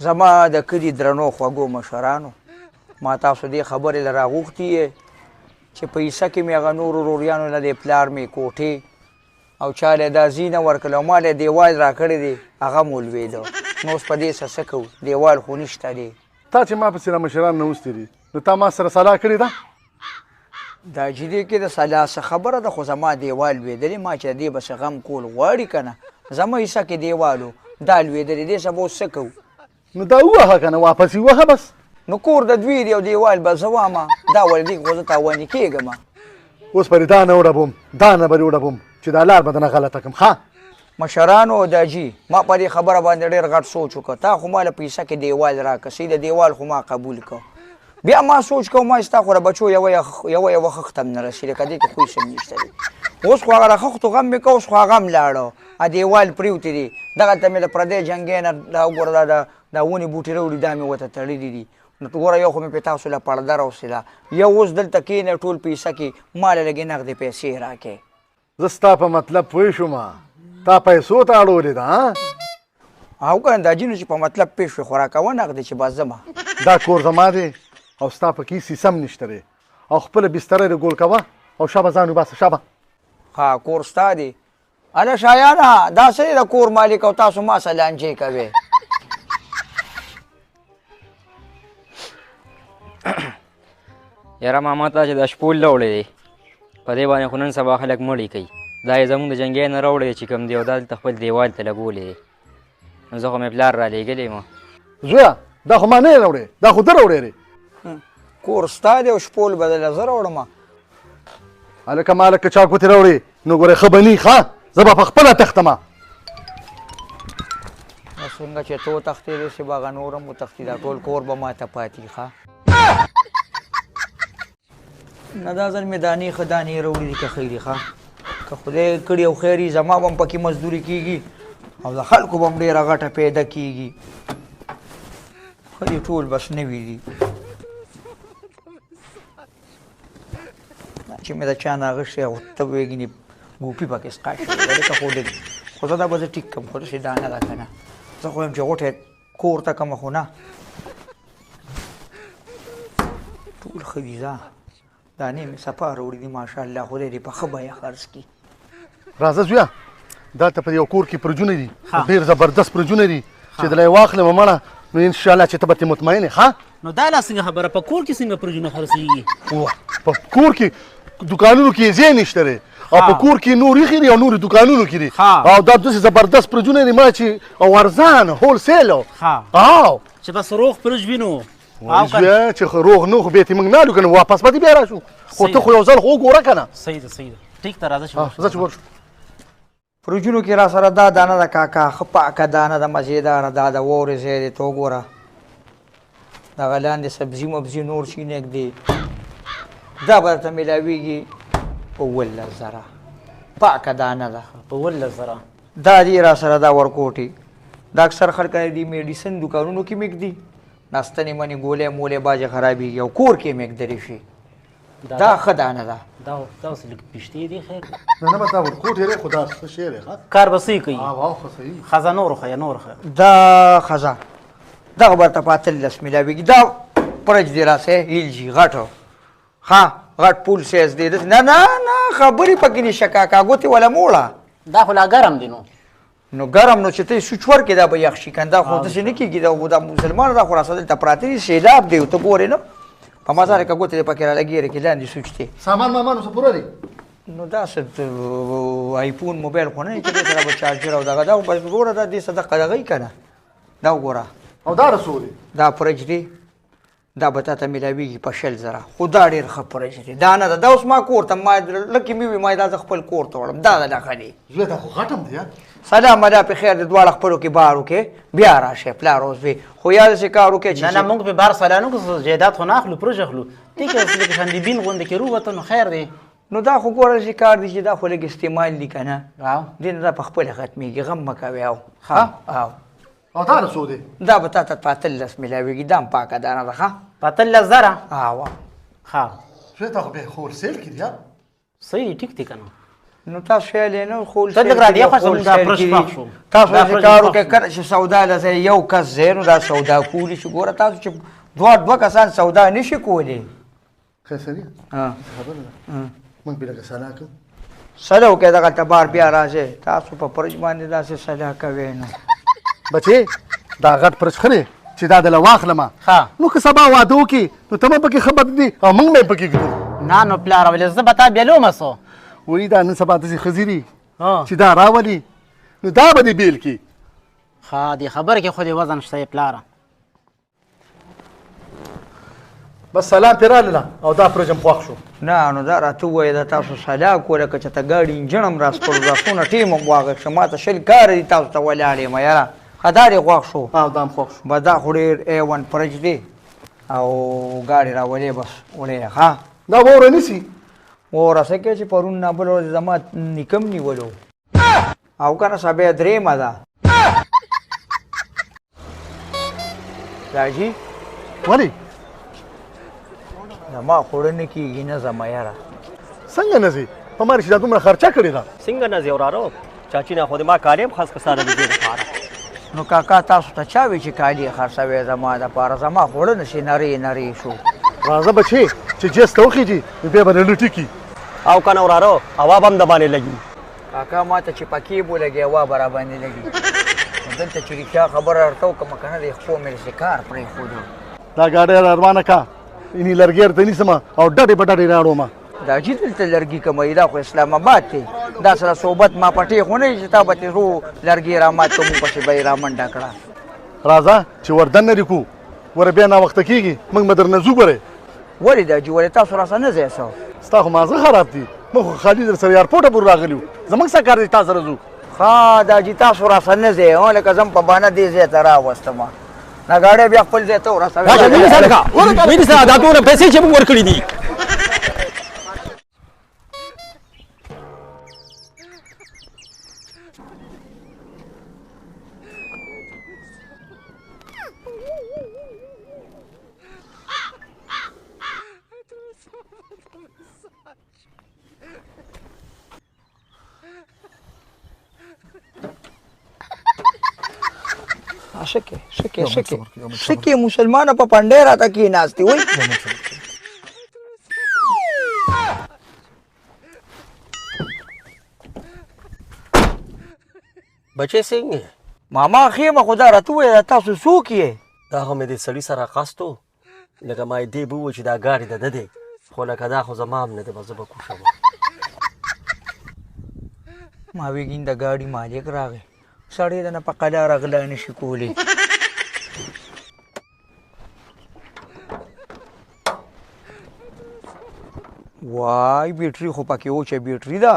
زما د کلي درنو خوږو مشرانو ما تاسو دې خبرې له راغوښتي یې چې په حصه کې مې هغه نورو وروریانو نه دی پلار مې کوټې او چا له دا زینه ورکړله او ما له دیوال راکړی دی هغه مو لوېده نو اوس په دې څه کوو دیوال خو نشته دی تا چې ما پسې را مشران نه اوستي دي نو تا ما سره صلاح کړې ده دا جدي کې د صلاح څه خبره ده خو زما دیوال لوېدلی ما چې د دې بس غم کول غواړي که نه زما حصه کې دیوال و دا لوېدلی دې سبا اوس څه کوو نو دا ووهه که نه واپس یې وهه بس نو کور د دوی دی او دیوال به زه وامه دا ولې دې خو زه تاواني کېږم اوس پرې دا نه وډبوم دا نه به دې وډبوم چې دا لار به دنه غلطه کړم ښه مشرانو دا جي ما په دې خبره باندې ډېر غټ سوچ وکړ تا خو ما له پیسه کې دیوال راکړه سیده دیوال خو ما قبول کړ بیا ما سوچ کوم ما ستا خو د بچو یوه خښته هم نه رسېده که دې کې خوی سم نشته دی اوس خو هغه د خښتو غم مې که اوس خو هغه هم لاړه دیوال پرېوتې دي دغلته مې د پردی جنګۍ نه دا وګوره دا ونې بوټې راوړي دا مې ورته تړلي دي نو ګوره یو خو مې پې تاسو له پرده راوستله یو اوس دلته کښېنه ټول پیسه کې ما له لږې نغدې پیسې راکړې زه ستا په مطلب پوه شوم تا پیسو ته اړولې ده او که نه دا جینو چې په مطلب پېښ شوې خو راکوه نغدې چې بس ځمه دا کور زما دی او ستا په کې سیسه هم نشته دی او خپله بستره یې ګول کوه او شابه ځان وباسه شابه ها کور ستا دی هله شایانه دا څه دی د کور مالک او تاسو ما سره لانجې کوې یاره ماما ته چې دا شپول راوړی دی په دې باندې خو نن سبا خلک مړی کوي دا یې زموږ د جنګۍ نه راوړی دی چې کوم دی او دا دلته خپل دیوال ته لګولی دی نو زه خو مې پلار را لېږلی یم زویه دا خو ما نه یې راوړی دا خو ده راوړی دی کور ستا دی او شپول به دله زه راوړمه هلکه ما لکه چا ګوتې راوړې نو ګورې ښه به ني ښه زه به په خپله تښتمه څنګه چې تو تښتېدې چې به هغه نور هم وتښتي دا ټول کور به ماته پاتې ښه نه دا ځل مې دانې ښه دانې راوړي دي که خیري ښه که خدای کړي او خیري زما به هم پکې مزدوري کېږي او د خلکو به هم ډېره غټه پیدا کېږي ښه دي ټول بس نوي دي چې مې د چا نه اغوښتې او ته به وګینې ګوپي پکې سقا شوې ده خو ډېر خو زه دا به زه ټیک کړم خو داسې دانه ده که نه زه خو یم چې غوټې کور ته کړمه خو نه ټول ښه دي ځه دانې مې صفا راوړي دي ماشاءالله خدای دې په ښه بیه خرڅ کړي راځه زویه دلته په یو کور کې پرجونه دي ډېر زبردست پرجونه دي چې دله یې واخلم مړه نو انشاءالله چې ته به ترې مطمئن یې ښه نو دا لا څنګه خبره په کور کې څنګه پرجونه خرڅېږي په کور کې دوکانونو کې یې ځای نشته دی او په کور کې نور ایښي دي او نورې دوکانونو کې دي او دا داسې زبردست پرجونه دي ما چې او ارزان هول سیل او چې بس روغ پرج وي نو زویه چې روغ نه خو بیا ترې موږ نه الو که نه واپس به دې بیا راشو خو ته خو یو ځل خو وګوره که نه صحیح ده صحیح ده ټیک ته راځه ځه چې ورشو فرجونو کې را سره دا دانه ده کاکا ښه پاکه دانه ده مزېداره دا د واورې ځای دی ته وګوره دغه لاندې سبزي مبزي نور شي نږدې دا به درته میلاویږي په 1,000 پاکه دانه ده په 1,000 دا دي را سره دا ورکوټي دا اکثر خلک دي میډیسن دوکانونو کې میږدي ناستنې منې ګولې مولې باجې خرابېږي او کور کې میږدلی شي دا ښه دانه ده دا اوس لږ پشتې دي خیر نه نه به دا ورکوټ یې دی خو دا ښه شی دی ښه کار به صحیح کوي ښه صحیح ښځه نور ښه یا نور ښه دا ښځه دغه به درته په 18 میلاویږي دا پرج دی راسې هیلجي غټو ښه غټ پول سیز دی نه نه نه خبرې پکې نشته کاکا ګوتې وله موړه دا خو لا ګرم دی نو ګرم نو چې ته یې سوچ ورکړې دا به یخ شي که دا خو داسې نه کېږي دا مسلمان دا خو راسه دلته پراته دي سیلاب دی ته ګورې نه په مزار کې ګوتې دې پکې رالګېرې کې لاندې سوچ دی سامان مامان اوس پوره دی نو دا څه آیفون موبایل خو نه دی چې دې سره به چارجر او دغه دا بس ګوره دا دې صدقه دغه یي که نه دا وګوره او دا رسول دی دا پرج دی دا به تا ته میلاویږي په 1,000 خو دا ډېر ښه پرج دی دا نه ده دا اوس ما کور ته ما لکې مې وي ما دا زه خپل کور ته وړم دا د ښه دی زوی دا خو غټم دی سلام دا په خیر د دواړه خپلو کې بار وکړې بیا راشئ پلار اوس وي خو یا داسې کار وکړې چې نه نه موږ په بار سلا نه کوو جایداد خو نه اخلو پروژ اخلو ټیک ده لکه شاندېبین غوندې کې رووته نو خیر دی نو دا خو ګوره چې کار دی چې دا خو لږ استعمال دي که نه دې نه دا په خپله ختمېږي غم مه کوې او او دا رسول دی دا به تا ته په 18 میلاویږي دا هم پاکه دانه ده ښه په 18,000 ښه زوی دا خو بیا هول سیل کې دی صحیح ټیک دی که نه نو تاسو ویلې نه خول ته لږ راډیو خو زموږ دا پرش پاک شو. تاسو دا چې پرش کار پاک وکړئ شو. کله چې سودا لته یو کس ځای نو دا سودا کولی شي ګوره تاسو چې دوه کسان سودا نشي کولی خسري ها خبره ده موږ به لکه سلا کوو سلا وکړئ دغلته بار بیا راځئ تاسو په پرج باندې داسې سلا کوئ نو بچې دا غټ پرچ خرې چې دا دله واخلمه ها نو که سبا واده وکړي نو ته به پکې خبر دي او موږ به یې پکې ږدو نه نو پلاره ولې زه به تا بېلومه سو وایي دا نن سبا داسې ښځې دي ها چې دا راولي نو دا به دې بېل کړي ښه دې خبره کې خو دې وزن شته یې پلاره بس سلام پرې راغله او دا پرچ هم خوښ شو نه نو دا راته ووایه د تاسو سلا کوله که چېرته ګاډي انجن هم راسپړو دا څونه ټیم هم واغېښه ما ته شل کاره دي تاسو ته ولاړ یم یاره ښه دا دې خوښ شو او دا هم خوښ شو بس دا خو ډېر A1 فرج دی او ګاډي راولې بس وړې ښه دا واوره نیسي او رسه کې چې پرون نه بل ورځ زما نکم نیولو او کنه سبا درېمه ده راځي ولې زما خوړه نه کېږي نه زما یاره څنګه نه ځي په ما رشي دا دومره خرچه کړې ده څنګه نه ځې وراره چاچي نه خو دې ما کالي هم خاص کساره د دې لپاره نو کاکا تاسو ته چا وی چې کالي خرڅوي زما دپاره زما خوړه نشي نرۍ نرۍ شو راځه بچې چې جیس ته وخېږي نو بیا به نه ټیکي او کنه وراره هوا به هم د باندې لګي کاکا ما ته چې پکې بولګي هوا به راباندې لګي نو دلته چې رښتیا خبره درته وکړم که نه د خپو مې داسې کار پرېښودو دا ګاډی روانه کا یعنې لرګی ورته نیسم او ډډې په ډډې راوړم دا چې دلته لرګي کموي دا خو اسلام آباد دی دا سره صحبت ما پټې خو نه چې تا به ترې رو لرګي رامات کوم پسې به یې رامنډه کړه راځه چې وردن نه ریکو ور بیا ناوخته کېږي موږ به درنه ځو ګورې ولې دا چې ولې تاسو راسره نه ځئ څه ستا خو مازه خراب دي موږ خو خالي در سره ایرپورټه پورې راغلي وو زموږ څه کار دی تا سره ځو ها دا چې تاسو راسره نه ځئ لکه زم په بانه دې ځای ته راوستم نه ګاډی بیا خپل ځای ته ورسوي مینې سره کا مینې سره دا ټول پیسې چې موږ ورکړي دي شکې مسلمانه په پنډۍ راته کېناستې وای بچې څنګه ماما خېمه خو دا راته ووایه تاسو څوک یې دا خو مې د سړي سره قصد و لکه ما یې دې به وویل چې دا ګاډي د ده دی خو لکه دا خو زما هم نه دی به زه به کوشم ما ویګین د ګاډي مالک راغی سړی د نه په قلار غلا نشي کولی وای بیټري خو پکې و چې بیټري ده